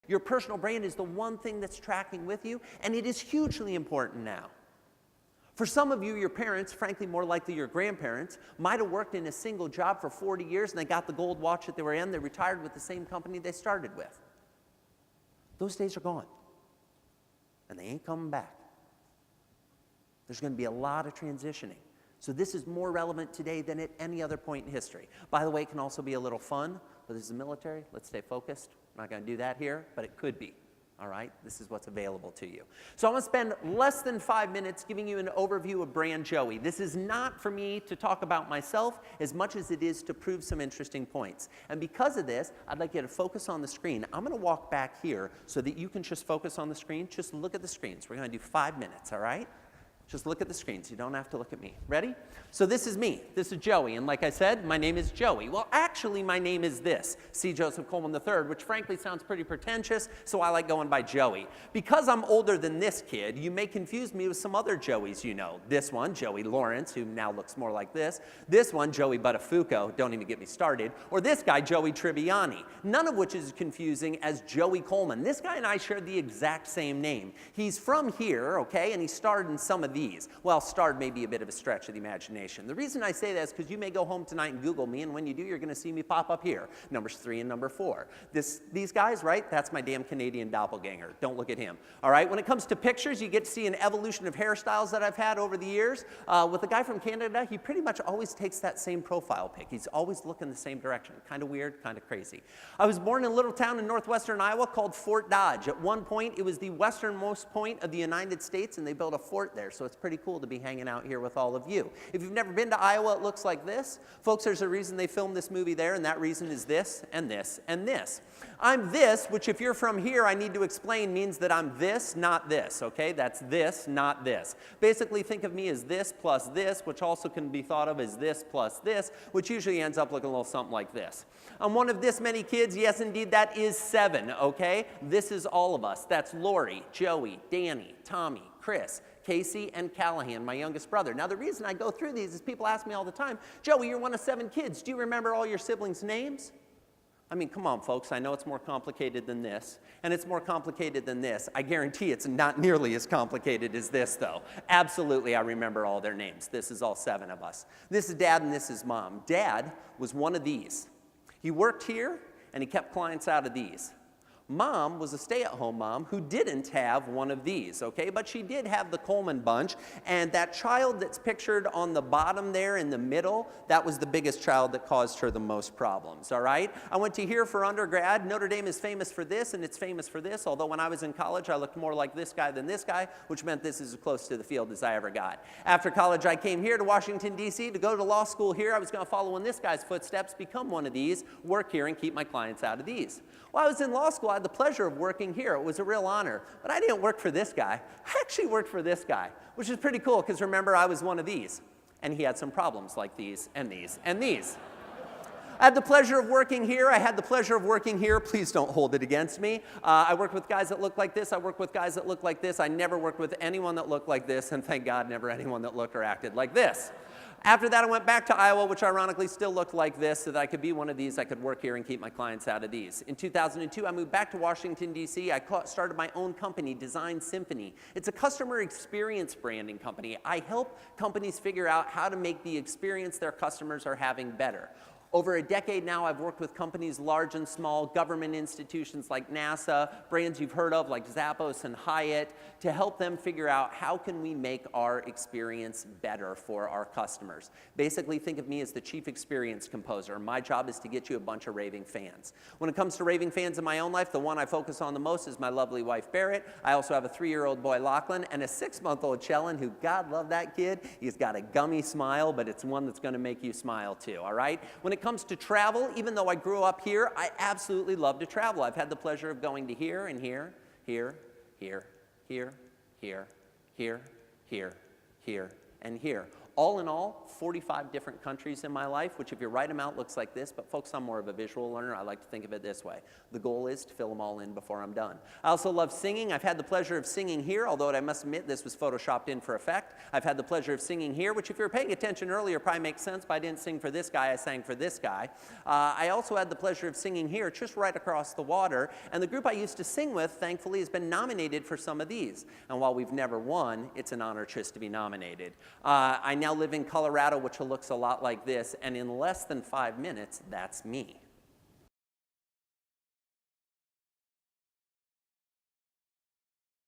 Your personal brand is the one thing that's tracking with you, and it is hugely important now. For some of you, your parents, frankly more likely your grandparents, might have worked in a single job for 40 years and they got the gold watch that they were in. They retired with the same company they started with. Those days are gone, and they ain't coming back. There's going to be a lot of transitioning. So this is more relevant today than at any other point in history. By the way, it can also be a little fun, but this is the military. Let's stay focused. I'm not going to do that here, but it could be. All right? This is what's available to you. So I'm going to spend less than 5 minutes giving you an overview of brand Joey. This is not for me to talk about myself as much as it is to prove some interesting points. And because of this, I'd like you to focus on the screen. I'm going to walk back here so that you can just focus on the screen. Just look at the screens. We're going to do 5 minutes, all right? Just look at the screens. You don't have to look at me. Ready? So this is me. This is Joey. And like I said, my name is Joey. Well, actually, my name is this, C. Joseph Coleman III, which frankly sounds pretty pretentious, so I like going by Joey. Because I'm older than this kid, you may confuse me with some other Joeys you know. This one, Joey Lawrence, who now looks more like this. This one, Joey Buttafuoco. Don't even get me started. Or this guy, Joey Tribbiani. None of which is confusing as Joey Coleman. This guy and I share the exact same name. He's from here, okay, and he starred in some of these. Well, starred may be a bit of a stretch of the imagination. The reason I say that is because you may go home tonight and Google me, and when you do, you're going to see me pop up here, numbers 3 and number 4. These guys, right, that's my damn Canadian doppelganger. Don't look at him. All right, when it comes to pictures, you get to see an evolution of hairstyles that I've had over the years. With the guy from Canada, he pretty much always takes that same profile pic. He's always looking the same direction. Kind of weird, kind of crazy. I was born in a little town in northwestern Iowa called Fort Dodge. At one point, it was the westernmost point of the United States, and they built a fort there, so it's pretty cool to be hanging out here with all of you. If you've never been to Iowa, it looks like this. Folks, there's a reason they filmed this movie there, and that reason is this, and this, and this. I'm this, which if you're from here, I need to explain means that I'm this, not this, okay? That's this, not this. Basically, think of me as this plus this, which also can be thought of as this plus this, which usually ends up looking a little something like this. I'm one of this many kids. Yes, indeed, that is 7, okay? This is all of us. That's Lori, Joey, Danny, Tommy, Chris, Casey, and Callahan, my youngest brother. Now, the reason I go through these is people ask me all the time, Joey, you're one of 7 kids. Do you remember all your siblings' names? I mean, come on, folks. I know it's more complicated than this, and it's more complicated than this. I guarantee it's not nearly as complicated as this, though. Absolutely, I remember all their names. This is all 7 of us. This is Dad, and this is Mom. Dad was one of these. He worked here, and he kept clients out of these. Mom was a stay-at-home mom who didn't have one of these, okay? But she did have the Coleman bunch, and that child that's pictured on the bottom there in the middle, that was the biggest child that caused her the most problems, all right? I went to here for undergrad. Notre Dame is famous for this, and it's famous for this, although when I was in college, I looked more like this guy than this guy, which meant this is as close to the field as I ever got. After college, I came here to Washington, D.C. to go to law school here. I was going to follow in this guy's footsteps, become one of these, work here, and keep my clients out of these. While I was in law school, I had the pleasure of working here. It was a real honor. But I didn't work for this guy. I actually worked for this guy, which is pretty cool because remember, I was one of these. And he had some problems like these and these and these. I had the pleasure of working here. I had the pleasure of working here. Please don't hold it against me. I worked with guys that looked like this. I worked with guys that looked like this. I never worked with anyone that looked like this. And thank God, never anyone that looked or acted like this. After that, I went back to Iowa, which ironically still looked like this, so that I could be one of these. I could work here and keep my clients out of these. In 2002, I moved back to Washington, D.C. I started my own company, Design Symphony. It's a customer experience branding company. I help companies figure out how to make the experience their customers are having better. Over a decade now, I've worked with companies large and small, government institutions like NASA, brands you've heard of like Zappos and Hyatt, to help them figure out how can we make our experience better for our customers. Basically, think of me as the chief experience composer. My job is to get you a bunch of raving fans. When it comes to raving fans in my own life, the one I focus on the most is my lovely wife, Barrett. I also have a 3-year-old boy, Lachlan, and a 6-month-old Chellin, who, God love that kid. He's got a gummy smile, but it's one that's going to make you smile too, all right? When it comes to travel, even though I grew up here, I absolutely love to travel. I've had the pleasure of going to here and here, here, here, here, here, here, here, here, and here. All in all, 45 different countries in my life, which if you write them out looks like this, but folks, I'm more of a visual learner. I like to think of it this way. The goal is to fill them all in before I'm done. I also love singing. I've had the pleasure of singing here, although I must admit this was photoshopped in for effect. I've had the pleasure of singing here, which if you were paying attention earlier probably makes sense, but I didn't sing for this guy, I sang for this guy. I also had the pleasure of singing here, just right across the water, and the group I used to sing with, thankfully, has been nominated for some of these. And while we've never won, it's an honor just to be nominated. I now live in Colorado, which looks a lot like this, and in less than 5 minutes, that's me.